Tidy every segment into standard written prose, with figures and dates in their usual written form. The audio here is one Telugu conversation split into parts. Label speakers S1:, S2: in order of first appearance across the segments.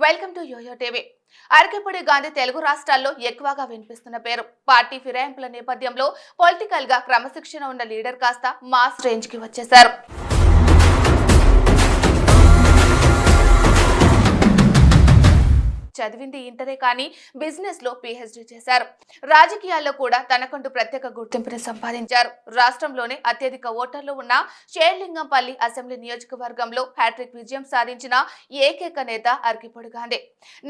S1: Welcome to YoYo TV. Arekapudi Gandhi Telugu రాష్ట్రాల్లో ఎక్కువగా వినిపిస్తున్న పేరు. పార్టీ ఫిరాయింపుల నేపథ్యంలో పొలిటికల్ గా క్రమశిక్షణ ఉన్న లీడర్ కాస్త మాస్ రేంజ్ కి వచ్చేశారు. చదివింది ఇంటరే కానీ బిజినెస్ లో పిహెచ్డి చేశారు. రాజకీయాల్లో కూడా తనకంటూ ప్రత్యేక గుర్తింపుని సంపాదించారు. రాష్ట్రంలోనే అత్యధిక ఓటర్లు ఉన్న షేర్లింగంపల్లి అసెంబ్లీ నియోజకవర్గంలో హ్యాట్రిక్ విజయం సాధించిన ఏకైక నేత అరకెపూడి గాంధీ.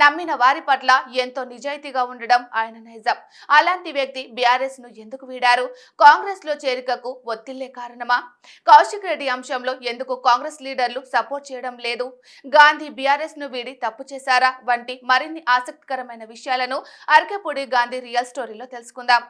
S1: నమ్మిన వారి పట్ల ఎంతో నిజాయితీగా ఉండడం ఆయన నైజం. అలాంటి వ్యక్తి బీఆర్ఎస్ ను ఎందుకు వీడారు? కాంగ్రెస్ లో చేరికకు ఒత్తిళ్లే కారణమా? కౌశిక్ రెడ్డి అంశంలో ఎందుకు కాంగ్రెస్ లీడర్లు సపోర్ట్ చేయడం లేదు? గాంధీ బీఆర్ఎస్ ను వీడి తప్పు చేశారా? వంటి మరిన్ని ఆసక్తికరమైన విషయాలను అరకెపూడి గాంధీ రియల్ స్టోరీలో తెలుసుకుందాం.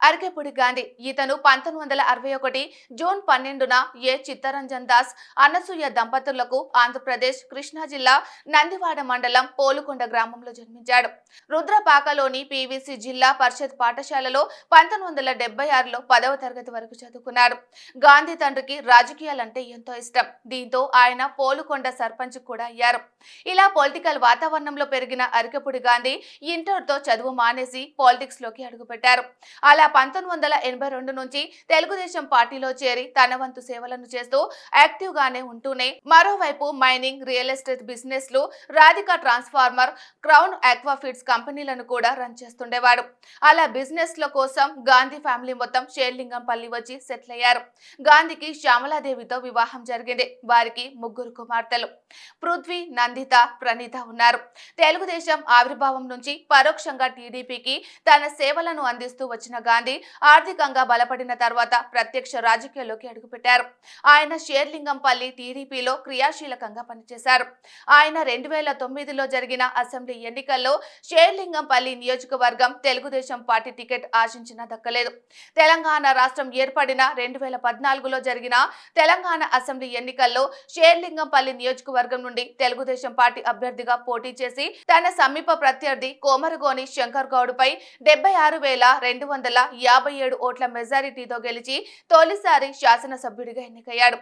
S1: అరకెపూడి గాంధీ ఇతను 1961 జూన్ 12న ఏ చిత్తరంజన్ దాస్ అనసూయ దంపతులకు ఆంధ్రప్రదేశ్ కృష్ణా జిల్లా నందివాడ మండలం పోలుకొండ గ్రామంలో జన్మించాడు. రుద్రపాకలోని పీవీసీ జిల్లా పరిషత్ పాఠశాలలో 1976లో 10వ తరగతి వరకు చదువుకున్నాడు. గాంధీ తండ్రికి రాజకీయాలంటే ఎంతో ఇష్టం. దీంతో ఆయన పోలుకొండ సర్పంచ్ కూడా అయ్యారు. ఇలా పొలిటికల్ వాతావరణంలో పెరిగిన అరకెపూడి గాంధీ ఇంటర్తో చదువు మానేసి పాలిటిక్స్ లోకి అడుగుపెట్టారు. అలా 1982 నుంచి తెలుగుదేశం పార్టీలో చేరి తన వంతు సేవలను చేస్తూ యాక్టివ్ గానే ఉంటూనే మరోవైపు మైనింగ్, రియల్ ఎస్టేట్ బిజినెస్ లు, రాధికా ట్రాన్స్ఫార్మర్, క్రౌన్ ఆక్వాఫీడ్స్ కంపెనీలను కూడా రన్ చేస్తుండేవాడు. అలా బిజినెస్ ల కోసం గాంధీ ఫ్యామిలీ మొత్తం షేర్లింగంపల్లి వచ్చి సెటిల్ అయ్యారు. గాంధీకి శ్యామలాదేవితో వివాహం జరిగింది. వారికి 3 కుమార్తెలు పృథ్వీ, నందిత, ప్రణీత ఉన్నారు. తెలుగుదేశం ఆవిర్భావం నుంచి పరోక్షంగా టీడీపీకి తన సేవలను అందిస్తూ వచ్చిన గాంధీ ఆర్థికంగా బలపడిన తర్వాత ప్రత్యక్ష రాజకీయాల్లోకి అడుగుపెట్టారు. ఆయన షేర్లింగంపల్లి టీడీపీలో క్రియాశీలకంగా పనిచేశారు. ఆయన 2009లో జరిగిన అసెంబ్లీ ఎన్నికల్లో షేర్లింగంపల్లి నియోజకవర్గం తెలుగుదేశం పార్టీ టికెట్ ఆశించినా దక్కలేదు. తెలంగాణ రాష్ట్రం ఏర్పడిన 2014లో జరిగిన తెలంగాణ అసెంబ్లీ ఎన్నికల్లో షేర్లింగంపల్లి నియోజకవర్గం నుండి తెలుగుదేశం పార్టీ అభ్యర్థిగా పోటీ చేసి తన సమీప ప్రత్యర్థి కోమరగోని శంకర్ గౌడ్పై 76,257 ఓట్ల మెజారిటీతో గెలిచి తొలిసారి శాసనసభ్యుడిగా ఎన్నికయ్యాడు.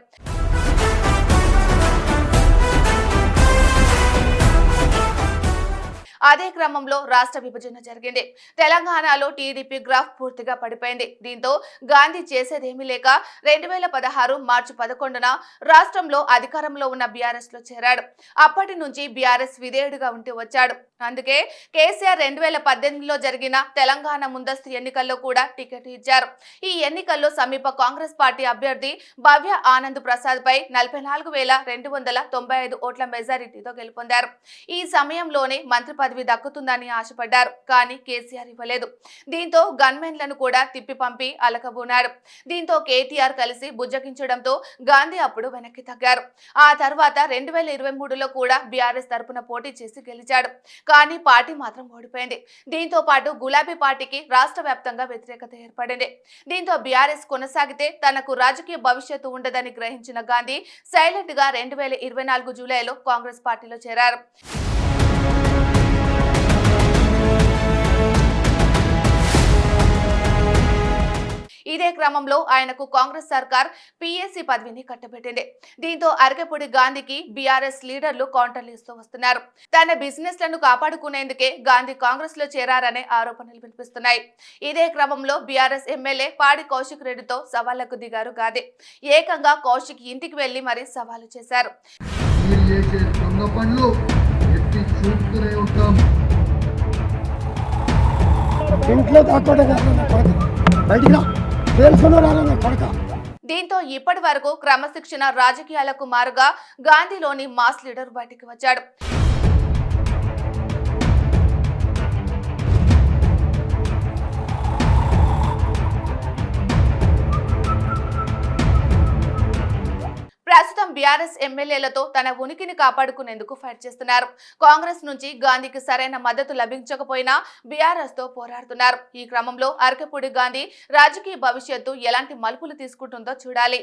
S1: అదే క్రమంలో రాష్ట్ర విభజన జరిగింది. తెలంగాణలో టీడీపీ గ్రాఫ్ పూర్తిగా పడిపోయింది. దీంతో గాంధీ చేసేదేమీ లేక 2016 మార్చి 11న రాష్ట్రంలో అధికారంలో ఉన్న బీఆర్ఎస్ లో చేరాడు. అప్పటి నుంచి బీఆర్ఎస్ విధేయుడిగా ఉంటూ వచ్చాడు. అందుకే కేసీఆర్ 2018లో జరిగిన తెలంగాణ ముందస్తు ఎన్నికల్లో కూడా టికెట్ ఇచ్చారు. ఈ ఎన్నికల్లో సమీప కాంగ్రెస్ పార్టీ అభ్యర్థి భవ్య ఆనంద్ ప్రసాద్ పై 44,295 ఓట్ల మెజారిటీతో గెలుపొందారు. ఈ సమయంలోనే మంత్రి పదవి దక్కుతుందని ఆశపడ్డారు. కానీ కేసీఆర్ ఇవ్వలేదు. దీంతో గన్మెన్లను కూడా తిప్పి పంపి అలకబూనాడు. దీంతో కేటీఆర్ కలిసి బుజ్జగించడంతో గాంధీ అప్పుడు వెనక్కి తగ్గారు. ఆ తర్వాత 2023లో కూడా బీఆర్ఎస్ తరపున పోటీ చేసి గెలిచాడు. కానీ పార్టీ మాత్రం ఓడిపోయింది. దీంతో పాటు గులాబీ పార్టీకి రాష్ట్ర వ్యాప్తంగా వ్యతిరేకత ఏర్పడింది. దీంతో బీఆర్ఎస్ కొనసాగితే తనకు రాజకీయ భవిష్యత్తు ఉండదని గ్రహించిన గాంధీ సైలెంట్ గా 2024 జూలైలో కాంగ్రెస్ పార్టీలో చేరారు. ఇదే క్రమంలో ఆయనకు కాంగ్రెస్ సర్కార్ పీఎస్సీ పదవిని కట్టబెట్టింది. దీంతో అరకెపూడి గాంధీకి బీఆర్ఎస్ లీడర్లు కౌంటర్లు ఇస్తూ వస్తున్నారు. తన బిజినెస్ లను కాపాడుకునేందుకే గాంధీ కాంగ్రెస్ లో చేరారనే ఆరోపణలు వినిపిస్తున్నాయి. ఇదే క్రమంలో బీఆర్ఎస్ ఎమ్మెల్యే పాడి కౌశిక్ రెడ్డితో సవాళ్లకు దిగారు గాంధీ. ఏకంగా కౌశిక్ ఇంటికి వెళ్లి మరీ సవాలు చేశారు. దీంతో ఇప్పటి వరకు క్రమశిక్షణ రాజకీయాలకు మారుగా గాంధీలోని మాస్ లీడర్ బయటికి వచ్చాడు. ప్రస్తుతం బీఆర్ఎస్ ఎమ్మెల్యేలతో తన ఉనికిని కాపాడుకునేందుకు ఫైట్ చేస్తున్నారు. కాంగ్రెస్ నుంచి గాంధీకి సరైన మద్దతు లభించకపోయినా బీఆర్ఎస్ తో పోరాడుతున్నారు. ఈ క్రమంలో అరకెపూడి గాంధీ రాజకీయ భవిష్యత్తు ఎలాంటి మలుపులు తీసుకుంటుందో చూడాలి.